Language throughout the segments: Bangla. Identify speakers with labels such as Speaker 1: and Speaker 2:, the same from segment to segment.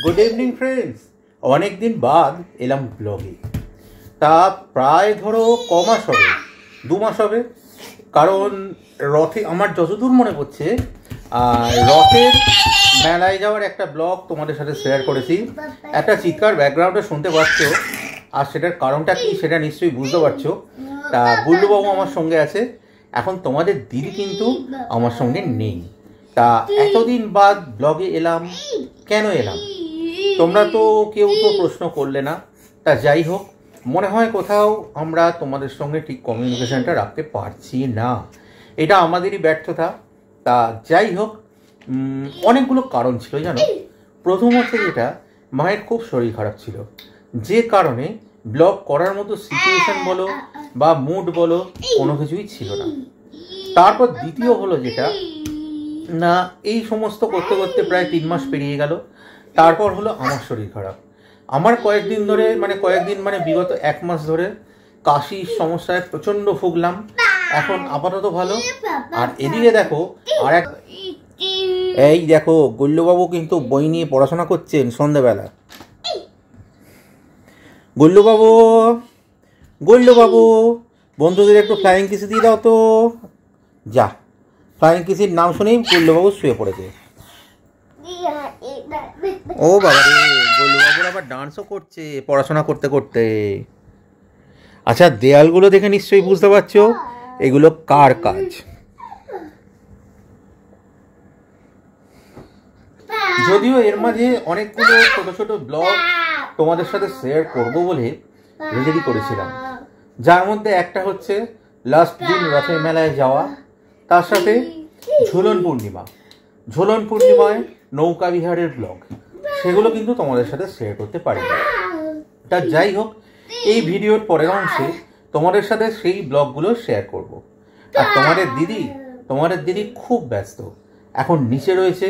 Speaker 1: Good evening friends. অনেক দিন বাদ এলাম ব্লগে। তা প্রায় ধরো কমাস হবে, 2 মাস হবে। কারণ রথে আমার যতদূর মনে পড়ছে রথের মেলায় যাওয়ার একটা ব্লগ তোমাদের সাথে শেয়ার করেছি। একটা চিৎকার ব্যাকগ্রাউন্ডে শুনতে পাচ্ছ, আর সেটার কারণটা কি সেটা নিশ্চয়ই বুঝতে পারছো। তা গুল্লুবাবু আমার সঙ্গে আছে, এখন তোমাদের দিদি কিন্তু আমার সঙ্গে নেই। তা এতদিন বাদ ব্লগে এলাম, কেন এলাম তোমরা তো কেউ তো প্রশ্ন করলে না। তা যাই হোক, মনে হয় কোথাও আমরা তোমাদের সঙ্গে ঠিক কমিউনিকেশনটা রাখতে পারছি না, এটা আমাদেরই ব্যর্থতা। তা যাই হোক, অনেকগুলো কারণ ছিল জানো। প্রথম হচ্ছে যেটা, মায়ের খুব শরীর খারাপ ছিল, যে কারণে ব্লগ করার মতো সিচুয়েশন বলো বা মুড বলো কোনো কিছুই ছিল না। তারপর দ্বিতীয় হলো যেটা, না এই সমস্ত করতে করতে প্রায় 3 মাস পেরিয়ে গেল। তারপর হলো আমার শরীর খারাপ। আমার কয়েকদিন বিগত 1 মাস ধরে কাশির সমস্যায় প্রচণ্ড ভুগলাম, এখন আপাতত ভালো। আর এদিকে দেখো এই দেখো গুল্লুবাবু কিন্তু বই নিয়ে পড়াশোনা করছেন সন্ধ্যাবেলা। গুল্লুবাবু বন্ধুদের একটু ফ্লাইং কিস দিয়ে দাও তো। যা, ফ্লাইং কিসের নাম শুনেই গুল্লুবাবু শুয়ে পড়েছে। ও বাবা রে, গুল্লুবাবুর আবার ডান্সও করছে পড়াশোনা করতে করতে। আচ্ছা, দেয়ালগুলো দেখে নিশ্চয়ই বুঝতে পারছো এগুলো কার কাজ। যদিও এর মাঝে অনেকগুলো ছোট ছোট ব্লগ তোমাদের সাথে শেয়ার করব বলে রেডি করেছিলাম, যার মধ্যে একটা হচ্ছে লাস্ট দিন রথের মেলায় যাওয়া, তার সাথে ঝুলন পূর্ণিমায় নৌকা বিহারের ব্লগ, সেগুলো কিন্তু তোমাদের সাথে শেয়ার করতে পারিনি। তা যাই হোক, এই ভিডিওর পরের অংশে তোমাদের সাথে সেই ব্লগগুলো শেয়ার করব। আর তোমাদের দিদি খুব ব্যস্ত, এখন নিচে রয়েছে,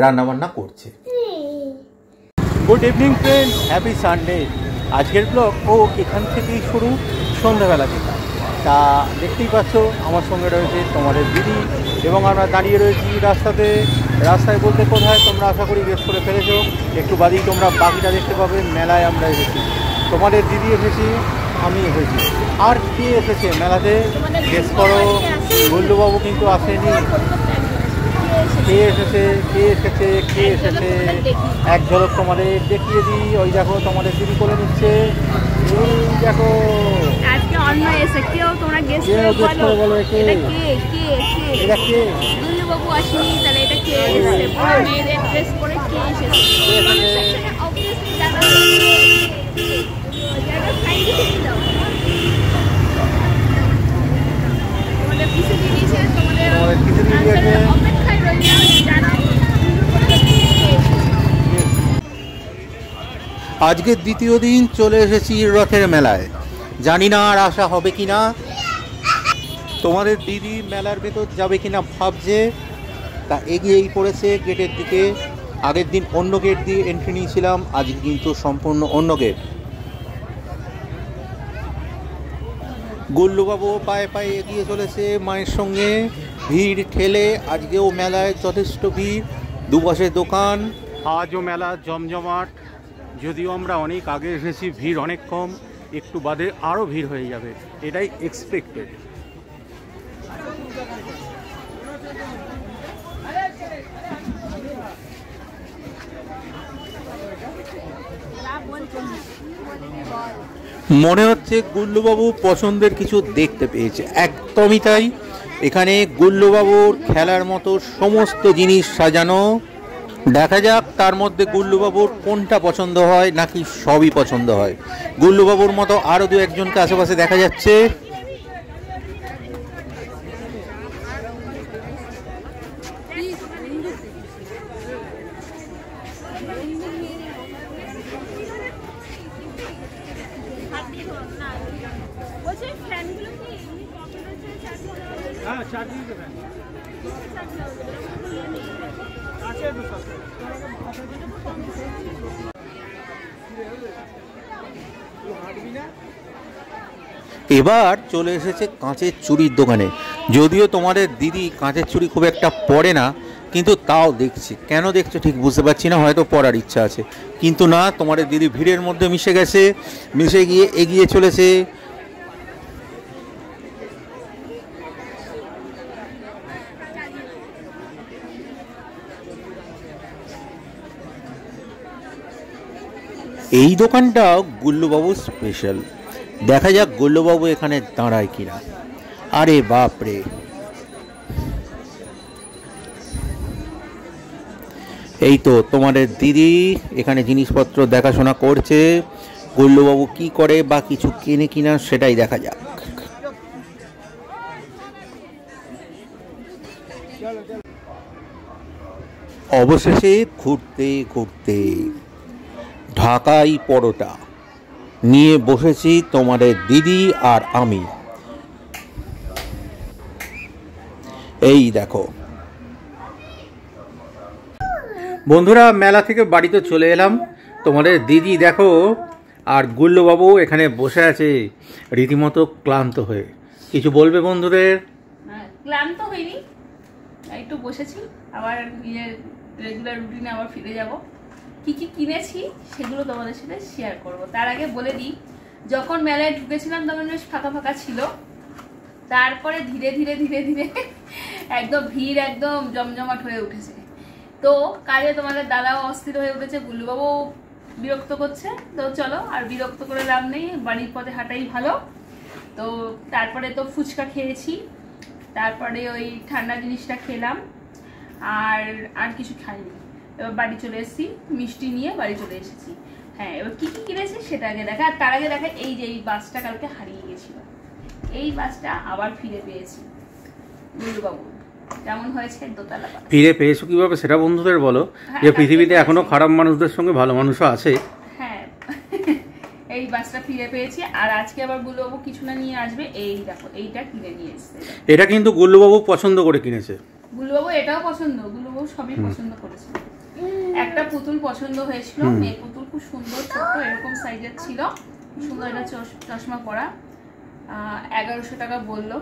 Speaker 1: রান্নাবান্না করছে। Good evening friends, happy Sunday. আজকের ব্লগ এখান থেকেই শুরু, সন্ধ্যাবেলা থেকে। তা দেখতেই পাচ্ছ আমার সঙ্গে রয়েছে তোমাদের দিদি, এবং আমরা দাঁড়িয়ে রয়েছি রাস্তায় বলতে কোথায় তোমরা আশা করি গেস করে ফেলেছো। একটু বাদেই তোমরা বাকিটা দেখতে পাবে। মেলায় আমরা এসেছি, তোমাদের দিদি এসেছি, আমি এসেছি, আর কে এসেছে মেলাতে গেস করো। গুল্লুবাবু কিন্তু আসেনি। কে এসেছে এক ঝলক তোমাদের দেখিয়ে দিই। ওই দেখো তোমাদের দিদি করে নিচ্ছে, এই দেখো।
Speaker 2: আজকে অন্য এসে কেউ তোমরা গেস করে বলো এটা কে? গুল্লুবাবু আসেনি, তাহলে এটা কে এসেছে? মেয়েদের ড্রেস পরে কে এসেছে? কমেন্ট সেকশনে অবভিয়াসলি জানাও। জায়গা ফাইন দিয়ে দাও। তোমাদের পিছে দিয়েছে, তোমাদের অপেক্ষায় রইলাম, জানাও
Speaker 1: আজকের দ্বিতীয় দিন চলে এসেছি রথের মেলায়। জানি না আর আসা হবে কিনা। তোমাদের দিদি মেলার ভেতর যাবে কিনা ভাবছে, তা এগিয়েই পড়েছে গেটের দিকে। আগের দিন অন্য গেট দিয়ে এন্ট্রি নিয়েছিলাম, আজকে কিন্তু সম্পূর্ণ অন্য গেট। গুল্লুবাবু পায়ে পায়ে এগিয়ে চলেছে মায়ের সঙ্গে, ভিড় ঠেলে। আজকেও মেলায় যথেষ্ট ভিড়, দুপাশে দোকান। আজও মেলা জমজমাট, যদিও আমরা অনেক আগে এসেছি, ভিড় অনেক কম। একটু বাদে আরও ভিড় হয়ে যাবে, এটাই এক্সপেক্টেড। মনে হচ্ছে গুল্লুবাবু পছন্দের কিছু দেখতে পেয়েছে, একদমই তাই। এখানে গুল্লুবাবুর খেলার মতো সমস্ত জিনিস সাজানো। দেখা যাক তার মধ্যে গুল্লুবাবুর কোনটা পছন্দ হয়, নাকি সবই পছন্দ হয়। গুল্লুবাবুর মতো আরও 2-1জনকে আশেপাশে দেখা যাচ্ছে। এবার চলে এসেছে কাঁচের চুড়ির দোকানে। যদিও তোমাদের দিদি কাঁচের চুড়ি খুব একটা পরে না, কিন্তু তাও দেখছি। কেন দেখছো ঠিক বুঝতে পারছি না, হয়তো পড়ার ইচ্ছা আছে, কিন্তু না, তোমাদের দিদি ভিড়ের মধ্যে মিশে গেছে, মিশে গিয়ে এগিয়ে চলেছে। এই দোকানটা গুল্লুবাবু স্পেশাল। দেখা যাক গুল্লুবাবু এখানে দাঁড়ায় কিনা। আরে বাপরে, এই তো তোমাদের দিদি এখানে জিনিসপত্র দেখাশোনা করছে। গুল্লুবাবু কি করে বা কিছু কেনে কিনা সেটাই দেখা যাক। অবশেষে ঘুরতে ঘুরতে ঢাকাই পরোটা নিয়ে বসেছি তোমাদের দিদি আর আমি। এই দেখো বন্ধুরা, মেলা থেকে বাড়িতে চলে এলাম। তোমাদের দিদি দেখো আর গুল্লুবাবু এখানে বসে আছে রীতিমতো ক্লান্ত হয়ে। কিছু বলবে বন্ধুদের?
Speaker 2: ক্লান্ত হইনি, একটু বসেছি, আবার নিজের রেগুলার রুটিনে আবার ফিরে যাব। কি কি কিনেছি সেগুলো তোমাদের সাথে শেয়ার করব। তার আগে বলে দিই, যখন মেলায় ঢুকেছিলাম তখন বেশ ফাঁকা ফাঁকা ছিল, তারপরে ধীরে ধীরে ধীরে ধীরে একদম ভিড় একদম জমজমাট হয়ে উঠেছে। তো কাজে তোমাদের দাদাও অস্থির হয়ে উঠেছে, গুল্লুবাবু বিরক্ত করছে। তো চলো আর বিরক্ত করে লাভ নেই, বাড়ির পথে হাঁটাই ভালো। তো তারপরে তো ফুচকা খেয়েছি, তারপরে ওই ঠান্ডা জিনিসটা খেলাম, আর কিছু খাইনি। এবার বাড়ি চলে এসেছি, মিষ্টি নিয়ে বাড়ি চলে এসেছি। হ্যাঁ, এবার কি কি কিনেছি সেটা আগে দেখা। আর তার আগে দেখা, এই যে এই বাসটা কালকে হারিয়ে গেছিল, এই বাসটা আবার ফিরে পেয়েছি। গুল্লুবাবু কেমন হয়েছে দোতলা বাস?
Speaker 1: ফিরে পেয়েছো কিভাবে সেটা বন্ধুদের বলো, যে পৃথিবীতে এখনো খারাপ মানুষদের সঙ্গে ভালো মানুষও আছে।
Speaker 2: হ্যাঁ, এই বাসটা ফিরে পেয়েছি। আর আজকে আবার গুল্লুবাবু কিছু না নিয়ে আসবে। এই দেখো, এইটা কিনে নিয়ে এসেছে।
Speaker 1: এটা কিন্তু গুল্লুবাবু পছন্দ করে কিনেছে।
Speaker 2: গুল্লুবাবু এটাও পছন্দ, গুল্লুবাবু সবই পছন্দ করেছে। একটা পুতুল পছন্দ হয়েছিল, মেয়ে পুতুল, খুব সুন্দর, ছোট্ট এরকম সাইজের ছিল, সুন্দর। এটা চশমা পরা, 1100 টাকা বললো।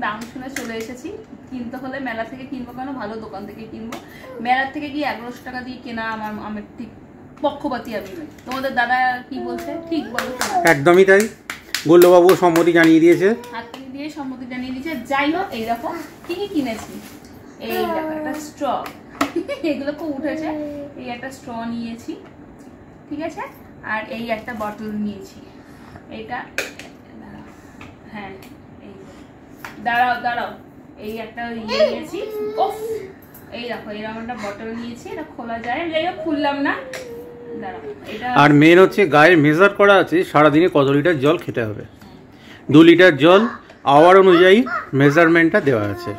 Speaker 2: দাম শুনে চলে এসেছি। কিনতে হলে মেলা থেকে কিনবো কেন, ভালো দোকান থেকে কিনবো। মেলার থেকে গিয়ে 1100 টাকা দিয়ে কেনা আমার ঠিক পক্ষপাতী আমি নই। তোমাদের দাদা কি বলছে ঠিক বলো?
Speaker 1: একদমই তাই, গুল্লুবাবু সম্মতি জানিয়ে দিয়েছে,
Speaker 2: হাত দিয়ে সম্মতি জানিয়ে দিয়েছে। যাই হোক, এই দেখো কি কি কিনেছি। এই দেখো একটা স্ট্র, এগুলো খুব উঠেছে। এই একটা স্ট্র নিয়েছি, ঠিক আছে। আর এই একটা বটল নিয়েছি, এইটা, হ্যাঁ এই দাঁড়াও, এই একটা ইয়ে নিয়েছি। ওফ, এই দেখো এরকম একটা বটল নিয়েছি, এটা খোলা যায়। যাই হোক, খুললাম না, দাঁড়াও। এটা
Speaker 1: আর মেন হচ্ছে গায়ে মেজার করা আছে সারাদিনে কত লিটার জল খেতে হবে। 2 লিটার জল আওয়ার অনুযায়ী মেজারমেন্টটা দেওয়া আছে।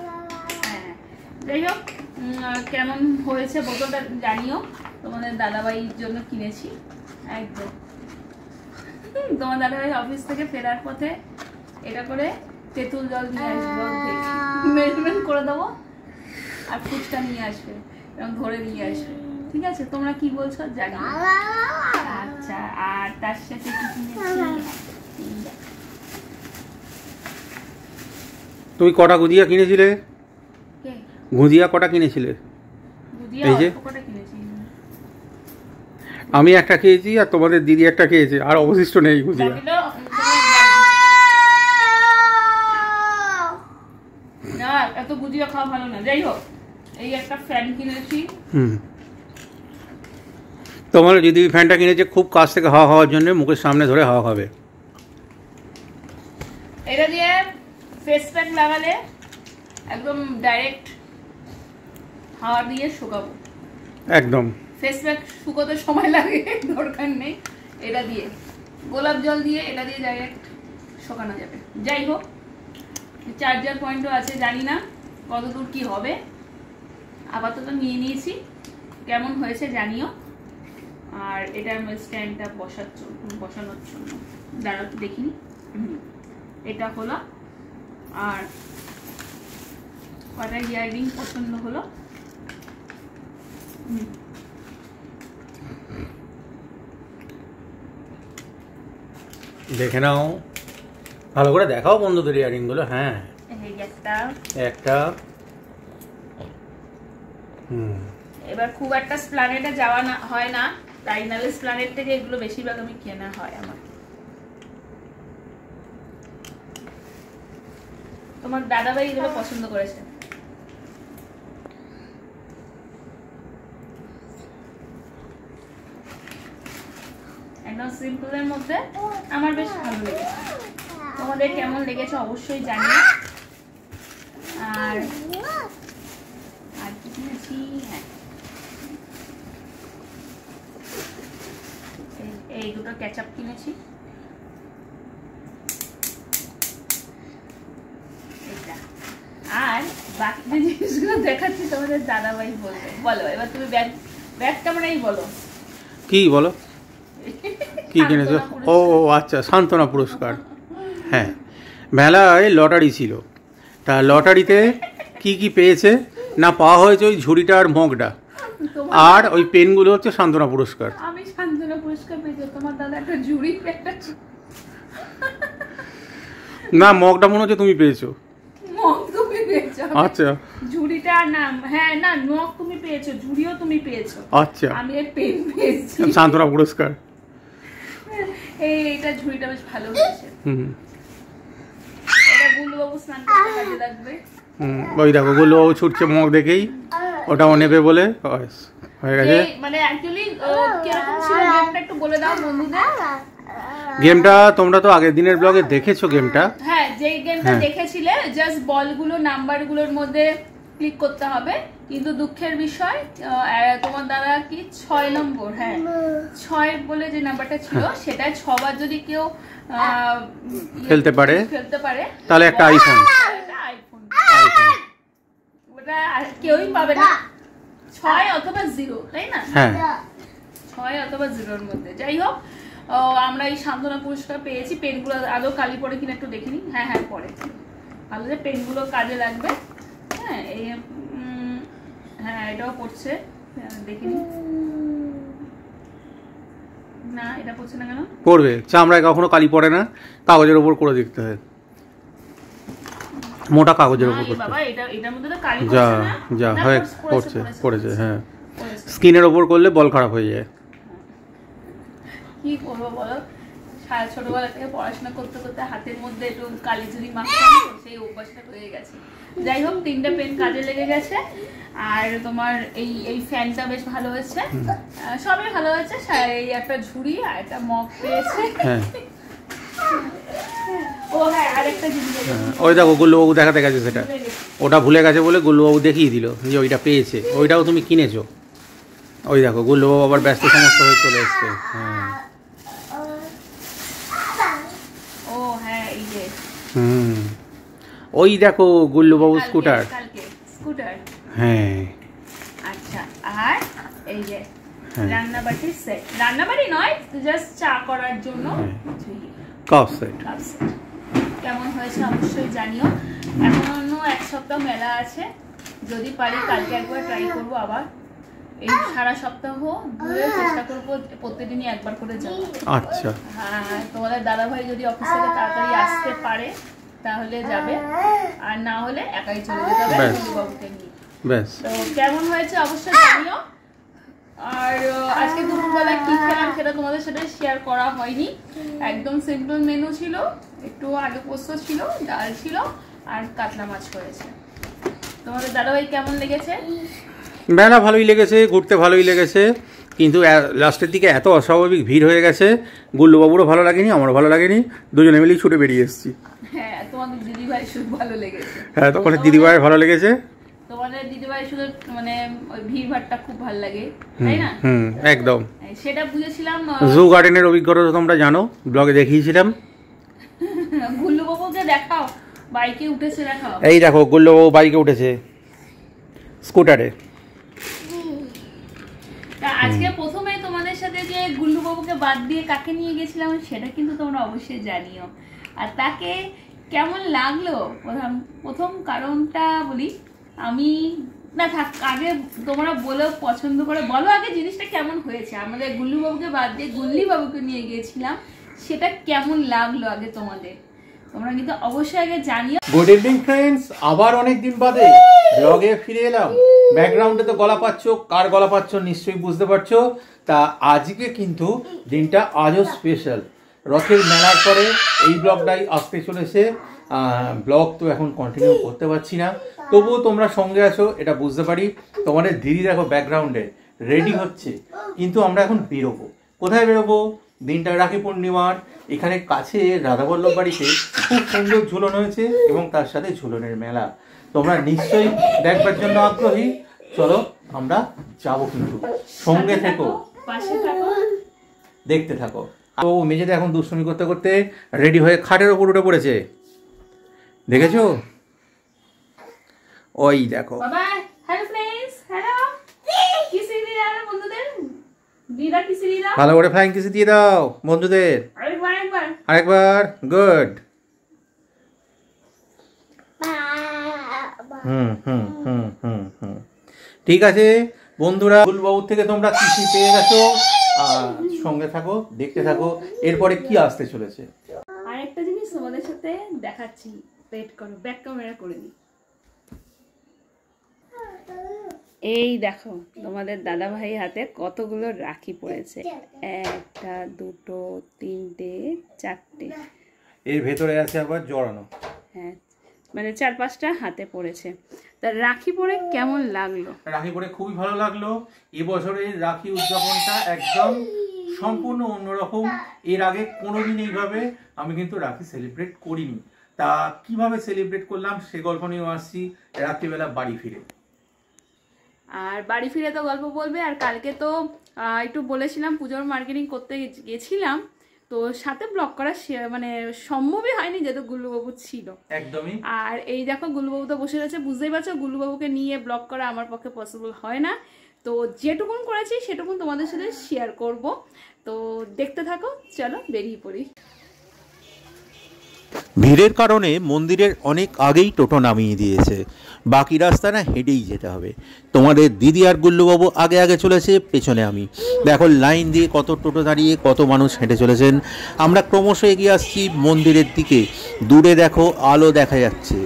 Speaker 2: হ্যাঁ, যাই হোক, কেমন হয়েছে বোতলটা জানিও। তোমাদের দাদাভাইয়ের জন্য কিনেছি একদম। তোমার দাদাভাই অফিস থেকে ফেরার পথে এটা করে তেঁতুল জল নিয়ে আসবো, মেজারমেন্ট করে দেবো, আর ফুচকা নিয়ে আসবে, এবং ধরে নিয়ে আসবে। ঠিক আছে, তোমরা কি বলছো জানি। আচ্ছা, আর তার সাথে কি কিনেছি?
Speaker 1: তুমি কটা গুজিয়া কিনেছিলে? গুজিয়া কটা কিনেছিলে? এই যে আমি একটা খেয়েছি, আর তোমাদের দিদি একটা খেয়েছে, আর অবশিষ্ট নেই গুজিয়া।
Speaker 2: এত গুজিয়া খাওয়া ভালো না। যাই হোক, এই একটা ফ্যান কিনেছি।
Speaker 1: তোমার দিদি ফ্যানটা কিনেছে খুব কাছ থেকে হাওয়া খাওয়ার জন্য, মুখের সামনে ধরে হাওয়া খাবে।
Speaker 2: এটা দিয়ে ফেস প্যাক লাগালে একদম ডাইরেক্ট হাওয়া দিয়ে শুকাবো
Speaker 1: একদম।
Speaker 2: ফেস প্যাক শুকোতে সময় লাগে, দরকার নেই। এটা দিয়ে গোলাপ জল দিয়ে এটা দিয়ে ডাইরেক্ট শুকানো যাবে। যাই হোক, চার্জার পয়েন্টও আছে, জানি না কতদূর কি হবে। আপাতত নিয়ে নিয়েছি, কেমন হয়েছে জানিও। আর এটা আমার স্ট্যান্ডটা বসানোর জন্য, দাঁড়াও দেখিনি। এটা হলো, আর কটা ইয়াররিং পছন্দ হলো।
Speaker 1: দেখে নাও, ভালো করে দেখাও বন্ধুদের ইয়ারিং গুলো। হ্যাঁ,
Speaker 2: একটা
Speaker 1: একটা
Speaker 2: এবার খুব একটা স্প্ল্যানেডে যাওয়া না হয় না, তাই নাহলে স্প্ল্যানেড থেকে এগুলো বেশিরভাগ আমি কেনা হয় আমার। তোমার দাদাভাই এগুলো পছন্দ করেছে। একদম সিম্পলের মধ্যে আমার বেশ ভালো লেগেছে। তোমাদের কেমন লেগেছে অবশ্যই জানিও। আর কি কিনেছি, হ্যাঁ এই দুটো কেচাপ কিনেছি। আর বাকি যে জিনিসগুলো দেখাচ্ছি তোমাদের দাদাভাই বলবে। বলো এবার তুমি ব্যাগটা মানে বলো
Speaker 1: কি বলো কি কিনেছো? ও আচ্ছা, সান্ত্বনা পুরস্কার। হ্যাঁ, মেলায় লটারি ছিল, তা লটারিতে কি কি পেয়েছে না পাওয়া হয়েছে ওই ঝুড়িটা আর মগটা, আর ওই পেনগুলো হচ্ছে সান্ত্বনা পুরস্কার।
Speaker 2: আমি সান্ত্বনা পুরস্কার পেয়েছি, তোমার দাদা একটা ঝুড়ি পেয়েছে।
Speaker 1: না, মগটা মনে হচ্ছে তুমি পেয়েছো।
Speaker 2: মগ তুমি পেয়েছো?
Speaker 1: আচ্ছা,
Speaker 2: ঝুড়িটা না, হ্যাঁ না, মগ তুমি পেয়েছো, ঝুড়িও তুমি পেয়েছো।
Speaker 1: আচ্ছা,
Speaker 2: আমি এই পেন পেয়েছি,
Speaker 1: সান্ত্বনা পুরস্কার।
Speaker 2: এইটা ঝুড়িটা বেশ ভালো হয়েছে। এটা গুলবাবু স্নান করতে কাজে লাগবে।
Speaker 1: ওই দেখো গুলবাবু ছুটছে মগ দেখেই, ওটাও নেবে বলে হয়ে গেছে।
Speaker 2: মানে অ্যাকচুয়ালি কিরকম ছিল গেমটা একটু বলে দাও বন্ধুদের।
Speaker 1: গেমটা তোমরা তো আগের দিনের ব্লগে দেখেছো গেমটা।
Speaker 2: হ্যাঁ, যেই গেমটা দেখেছিলে, জাস্ট বলগুলো নাম্বারগুলোর মধ্যে ক্লিক করতে হবে, কিন্তু দুঃখের বিষয় তোমার দাদা কি 6 নম্বর, হ্যাঁ 6 বলে যে নাম্বারটা ছিল সেটা 6 বার যদি কেউ
Speaker 1: খেলতে পারে তাহলে একটা আইফোন,
Speaker 2: ওটা কেউই পাবে না, 6 অথবা 0, তাই না?
Speaker 1: হ্যাঁ,
Speaker 2: 6 অথবা 0-র মধ্যে। যাই হোক, আমরা এই সান্ত্বনা পুরস্কার পেয়েছি। পেনগুলো আদৌ কালি পরে কিনা একটু দেখিনি। হ্যাঁ হ্যাঁ পরে ভালো, যে পেনগুলো কাজে লাগবে। হ্যাঁ এই হ্যাঁ এটাও পড়ছে, দেখিনি না, এটা পড়ছে না কেন?
Speaker 1: পড়বে, চামড়ায় কখনো কালি পড়ে না, কাগজের উপর করে দেখতে হয়, মোটা কাগজের উপর করতে।
Speaker 2: বাবা এটার মধ্যে তো কালি
Speaker 1: যা
Speaker 2: পড়ছে না।
Speaker 1: যা হয় পড়েছে। হ্যাঁ, স্কিনের উপর করলে বল খারাপ হয়ে যায়।
Speaker 2: কি করবো বলো, ছোটবেলা থেকে পড়াশোনা করতে করতে হাতের মধ্যে একটু কালি যদি মাখতাম, সেই অভ্যাসটা হয়ে গেছে। যাই হোক, 3টা পেন কাজে লেগে গেছে। আর তোমার এই ফ্যানটা বেশ ভালো হয়েছে, সবই ভালো হয়েছে। এই একটা ঝুড়ি আর একটা মগ পেয়েছে। ও হ্যাঁ, আরেকটা জিনিস
Speaker 1: ওই দেখো গুল্লুবাবু দেখাতে গেছে, সেটা ওটা ভুলে গেছে বলে গুল্লুবাবু দেখিয়ে দিল যে ওইটা পেয়েছে, ওইটাও তুমি কিনেছো। ওই দেখো গুল্লুবাবু আবার ব্যস্ত সমস্ত হয়ে চলে এসছে। হ্যাঁ,
Speaker 2: ও হ্যাঁ এই যে
Speaker 1: ওই দেখো গুল্লুবাবু স্কুটার। হ্যাঁ,
Speaker 2: আচ্ছা, আর এই যে রান্নাবাটির সেট, রান্নাবাটি নয়, জাস্ট চা করার জন্য
Speaker 1: কাপ সেট।
Speaker 2: কেমন হয়েছে অবশ্যই জানিও। এখনো 1 সপ্তাহ মেলা আছে, যদি পারি কালকে একবার ট্রাই করবো। আবার এই সারা সপ্তাহ ঘুরে চেষ্টা করবো প্রত্যেকদিনই একবার করে যাবো।
Speaker 1: আচ্ছা,
Speaker 2: হ্যাঁ, তোমাদের দাদা ভাই যদি অফিস থেকে তাড়াতাড়ি আসতে পারে তাহলে যাবে, আর না হলে একাই চলে যেতে হবে বাবুকে নিয়ে। তো কেমন হয়েছে অবশ্যই জানিও। আর আজকে দুপুরবেলা কি খেলাম সেটা তোমাদের সাথে শেয়ার করা হয়নি। একদম সিম্পল মেনু ছিল, একটু আলু পোস্ত ছিল, ডাল ছিল, আর কাতলা মাছ করেছে। তোমাদের দাদাভাই কেমন লেগেছে?
Speaker 1: মেলা ভালোই লেগেছে, ঘুরতে ভালোই লেগেছে, কিন্তু লাস্টের দিকে এত অস্বাভাবিক ভিড় হয়ে গেছে, গুল্লুবাবুরও ভালো লাগেনি, আমারও ভালো লাগেনি, দুজনে মিলেই ছুটে বেরিয়ে এসেছি।
Speaker 2: হ্যাঁ, তোমাদের দিদিভাই শুধু ভালো লেগেছে।
Speaker 1: হ্যাঁ, তখন দিদিভাইয়ের ভালো লেগেছে।
Speaker 2: তোমাদের দিদিভাই শুধু মানে ওই ভিড় ভাড়টা খুব ভালো লাগে, তাই না?
Speaker 1: একদম
Speaker 2: সেটা বুঝেছিলাম।
Speaker 1: জু গার্ডেনের অভিজ্ঞতা তো তোমরা জানো, ব্লগে দেখিয়েছিলাম।
Speaker 2: গুল্লুবাবুকে দেখাও, বাইকে উঠেছে দেখাও।
Speaker 1: এই দেখো গুল্লুবাবু বাইকে উঠেছে, স্কুটারে।
Speaker 2: আজকে প্রথমে তোমাদের সাথে যে গুল্লুবাবুকে বাদ দিয়ে কাকে নিয়ে গেছিলাম সেটা কিন্তু তোমরা অবশ্যই জানিও। আর তাকে কেমন লাগলো প্রথম কারণটা বলি আমি, না থাক আগে তোমরা বলো, পছন্দ করে বলো আগে জিনিসটা কেমন হয়েছে। আমাদের গুল্লুবাবুকে বাদ দিয়ে গুল্লি বাবুকে নিয়ে গিয়েছিলাম, সেটা কেমন লাগলো আগে তোমাদের, তোমরা কিন্তু অবশ্যই আগে জানিও।
Speaker 1: গুড ইভিনিং ফ্রেন্ডস, আবার অনেকদিন বাদে ব্লগে ফিরে এলাম। ব্যাকগ্রাউন্ডে তো গলা পাচ্ছ, কার গলা পাচ্ছ নিশ্চয়ই বুঝতে পারছো। তা আজকে কিন্তু দিনটা আজও স্পেশাল। রথের মেলার পরে এই ব্লগটাই আসতে চলেছে। ব্লগ তো এখন কন্টিনিউ করতে পারছি না, তবুও তোমরা সঙ্গে আছো এটা বুঝতে পারি। তোমাদের দিদি দেখো ব্যাকগ্রাউন্ডে রেডি হচ্ছে, কিন্তু আমরা এখন বেরোবো। কোথায় বেরোবো? দিনটা রাখি পূর্ণিমার। এখানে কাছে রাধাবল্লভ বাড়িতে খুব সুন্দর ঝুলন হয়েছে এবং তার সাথে ঝুলনের মেলা। তোমরা নিশ্চয়ই দেখবার জন্য আগ্রহী। চলো আমরা যাবো, কিন্তু সঙ্গে থেকো, দেখতে থাকো। তো মেঝেতে এখন দুষ্টুমি করতে করতে রেডি হয়ে খাটের ওপর উঠে পড়েছে, দেখেছো? ওই দেখো। ভালো করে ফ্লাইং কিস দিয়ে দাও বন্ধুদের। আরেকবার। গুড। ঠিক আছে বন্ধুরা, বুলবাবুর থেকে তোমরা কিসি পেয়ে গেছো। সঙ্গে থাকো, দেখতে থাকো এরপরে কি আসতে চলেছে।
Speaker 2: আরেকটা জিনিস তোমাদের সাথে দেখাচ্ছি, ওয়েট করো, ব্যাক ক্যামেরা করে দিই। এই দেখো তোমাদের দাদা ভাই হাতে কতগুলো রাখি পড়েছে। একটা, দুটো, তিনটে, চারটে।
Speaker 1: এর ভেতরে আছে আবার জড়ানো।
Speaker 2: হ্যাঁ, মানে 4-5টা হাতে পড়েছে। তা রাখি পরে কেমন লাগলো?
Speaker 1: রাখি পরে খুবই ভালো লাগলো। এবছরের রাখি উদযাপনটা একদম সম্পূর্ণ অন্যরকম। এর আগে কোনোদিন এইভাবে আমি কিন্তু রাখি সেলিব্রেট করিনি। তা কিভাবে সেলিব্রেট করলাম সে গল্প নিয়ে আসছি রাত্রিবেলা বাড়ি ফিরে।
Speaker 2: আর বাড়ি ফিরে তো গল্প বলবে। আর কালকে তো একটু বলেছিলাম পুজোর মার্কেটিং করতে গেছিলাম, তো সাথে ব্লগ করা মানে সম্ভবই হয়নি, যেহেতু গুল্লুবাবু ছিল
Speaker 1: একদমই।
Speaker 2: আর এই দেখো গুল্লুবাবু তো বসে রয়েছে, বুঝতেই পারছো গুল্লুবাবুকে নিয়ে ব্লগ করা আমার পক্ষে পসিবল হয় না। তো যেটুকুন করেছি সেটুকুন তোমাদের সাথে শেয়ার করব। তো দেখতে থাকো, চলো বেরিয়ে পড়ি।
Speaker 1: ভিড়ের কারণে মন্দিরের অনেক আগেই টোটো নামিয়ে দিয়েছে, বাকি রাস্তা না হেঁটেই যেতে হবে। তোমাদের দিদি আর গুল্লুবাবু আগে আগে চলেছে, পেছনে আমি। দেখো লাইন দিয়ে কত টোটো দাঁড়িয়ে, কত মানুষ হেঁটে চলেছেন। আমরা ক্রমশ এগিয়ে আসছি মন্দিরের দিকে। দূরে দেখো আলো দেখা যাচ্ছে।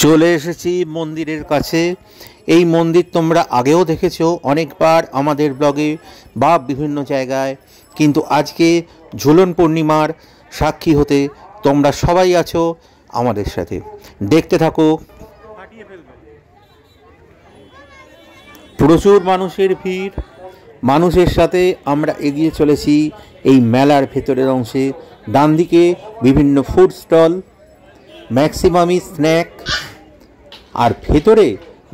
Speaker 1: চলে এসেছি মন্দিরের কাছে। এই মন্দির তোমরা আগেও দেখেছো অনেকবার আমাদের ব্লগে বা বিভিন্ন জায়গায়, কিন্তু আজকে ঝুলন পূর্ণিমার সাক্ষী হতে তোমরা সবাই আছো আমাদের সাথে। দেখতে থাকো। প্রচুর মানুষের ভিড়, মানুষের সাথে আমরা এগিয়ে চলেছি এই মেলার ভেতরের অংশে। ডান দিকে বিভিন্ন ফুড স্টল, ম্যাক্সিমামই স্ন্যাক, আর ভেতরে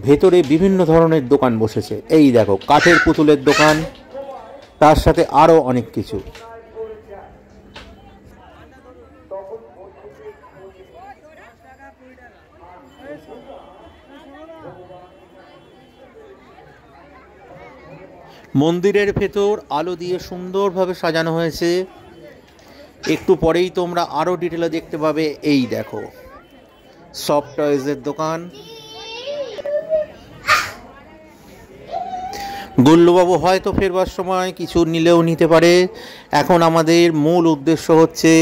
Speaker 1: ভেতরে বিভিন্ন ধরনের দোকান বসেছে। এই দেখো কাঠের পুতুলের দোকান, তার সাথে আরও অনেক কিছু। মন্দিরের ভেতর আলো দিয়ে সুন্দরভাবে সাজানো হয়েছে। একটু পরেই তোমরা আরও ডিটেলে দেখতে পাবে। এই দেখো সফট টয়েজের দোকান। গুল্লুবাবু হয়তো ফেরবার সময় কিছু নিলেও নিতে পারে। এখন আমাদের মূল উদ্দেশ্য হচ্ছে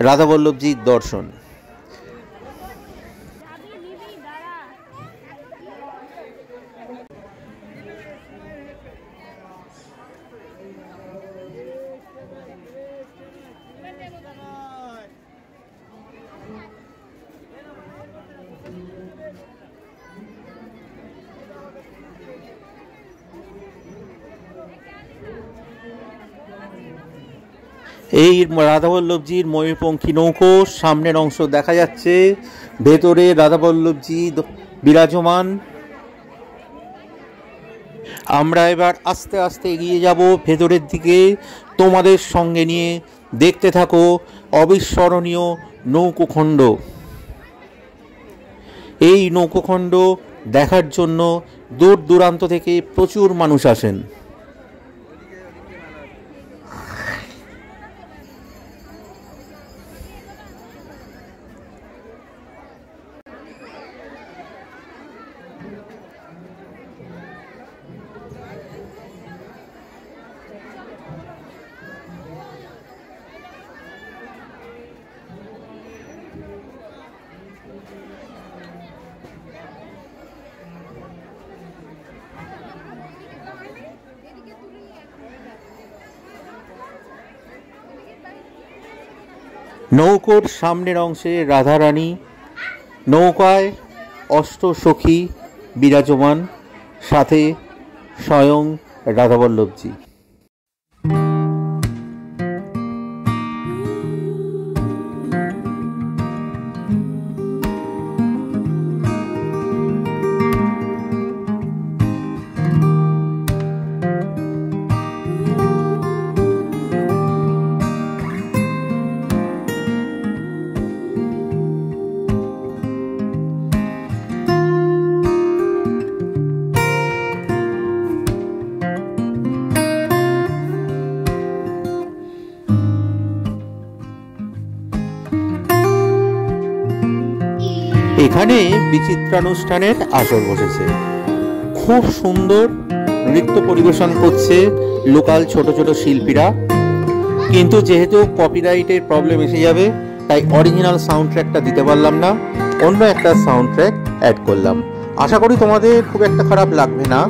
Speaker 1: রাধাবল্লভজির দর্শন। এই রাধাবল্লভজির ময়ূরপঙ্খী নৌকো সামনের অংশ দেখা যাচ্ছে, ভেতরে রাধাবল্লভজি বিরাজমান। আমরা এবার আস্তে আস্তে এগিয়ে যাব ভেতরের দিকে তোমাদের সঙ্গে নিয়ে। দেখতে থাকো অবিস্মরণীয় নৌকোখণ্ড। এই নৌকোখণ্ড দেখার জন্য দূর দূরান্ত থেকে প্রচুর মানুষ আসেন। নৌকোর সামনের অংশে রাধারানী, নৌকায় অষ্টসখী বিরাজমান, সাথে স্বয়ং রাধাবল্লভজি। এখানে বিচিত্রানুষ্ঠানের আসর বসেছে। খুব সুন্দর নৃত্য পরিবেশন করছে লোকাল ছোট ছোট শিল্পীরা, কিন্তু যেহেতু কপিরাইটের প্রবলেম এসে যাবে তাই অরিজিনাল সাউন্ড ট্র্যাকটা দিতে পারলাম না, অন্য একটা সাউন্ড ট্র্যাক অ্যাড করলাম। আশা করি তোমাদের খুব একটা খারাপ লাগবে না।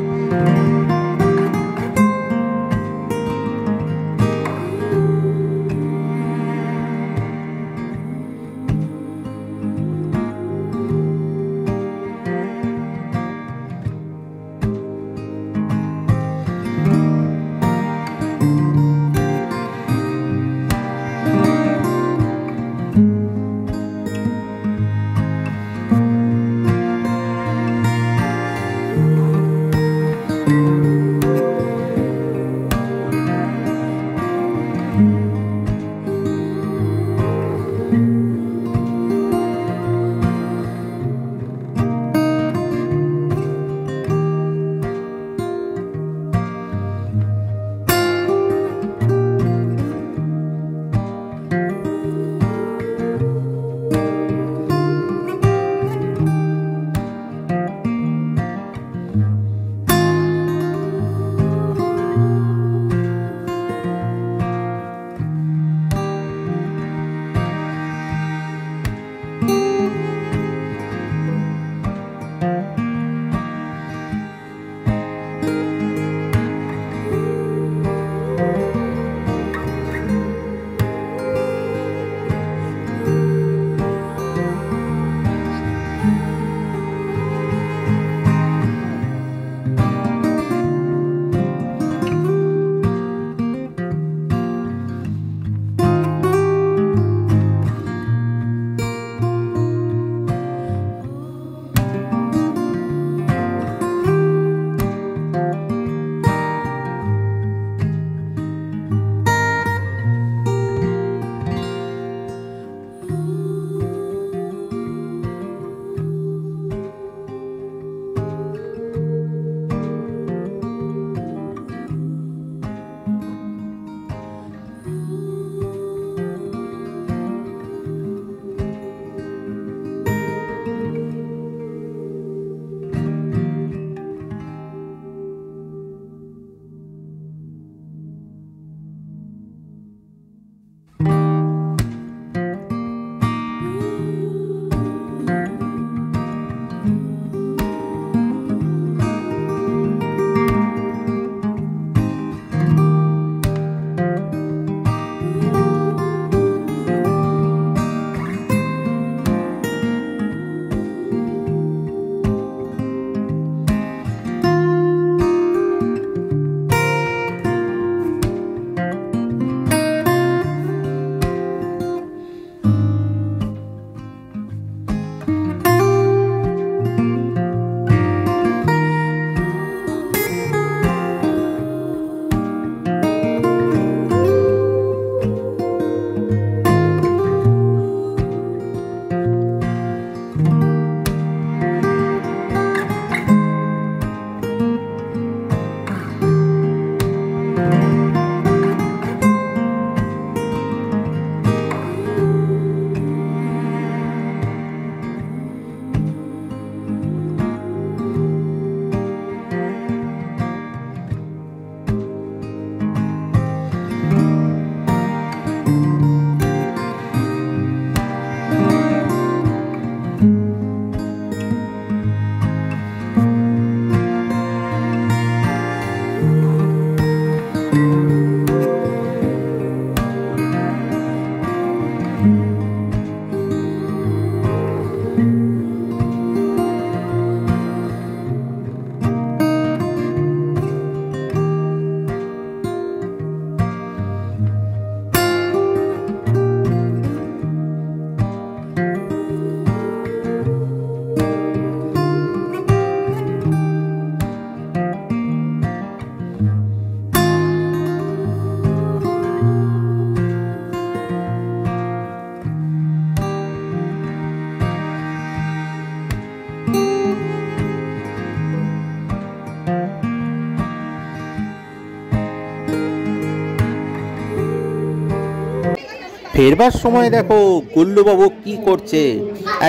Speaker 1: ফেরবার সময় দেখো গুল্লুবাবু কি করছে,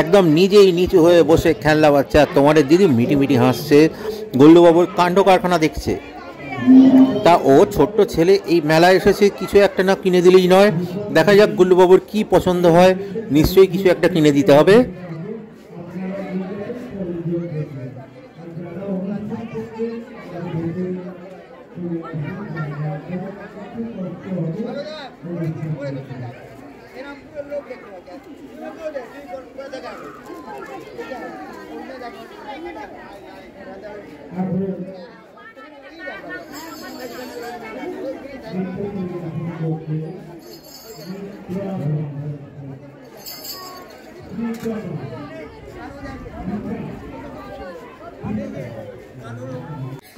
Speaker 1: একদম নিজেই নিচু হয়ে বসে খেলনা বাচ্চা তোমাদের দিদি মিটি মিটি হাসছে, গুল্লুবাবুর কাণ্ড কারখানা দেখছে। তা ও ছোট্ট ছেলে এই মেলায় এসেছে, কিছু একটা না কিনে দিলেই নয়। দেখা যাক গুল্লুবাবুর কি পছন্দ হয়, নিশ্চয়ই কিছু একটা কিনে দিতে হবে।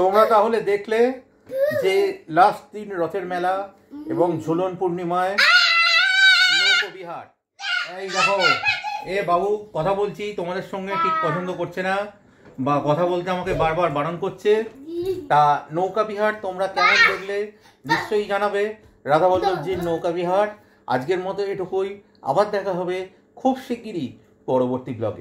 Speaker 1: তোমরা তাহলে দেখলে যে লাস্ট দিন রথের মেলা এবং ঝুলন পূর্ণিমায় নৌকোবিহার। এই দেখো এ বাবু কথা বলছি তোমাদের সঙ্গে, ঠিক পছন্দ করছে না বা কথা বলতে আমাকে বারবার বারণ করছে। তা নৌকা বিহার তোমরা কেমন দেখলে নিশ্চয়ই জানাবে। রাধাবল্লভজির নৌকা বিহার। আজকের মতো এটুকুই, আবার দেখা হবে খুব শিগগিরই পরবর্তী ব্লগে।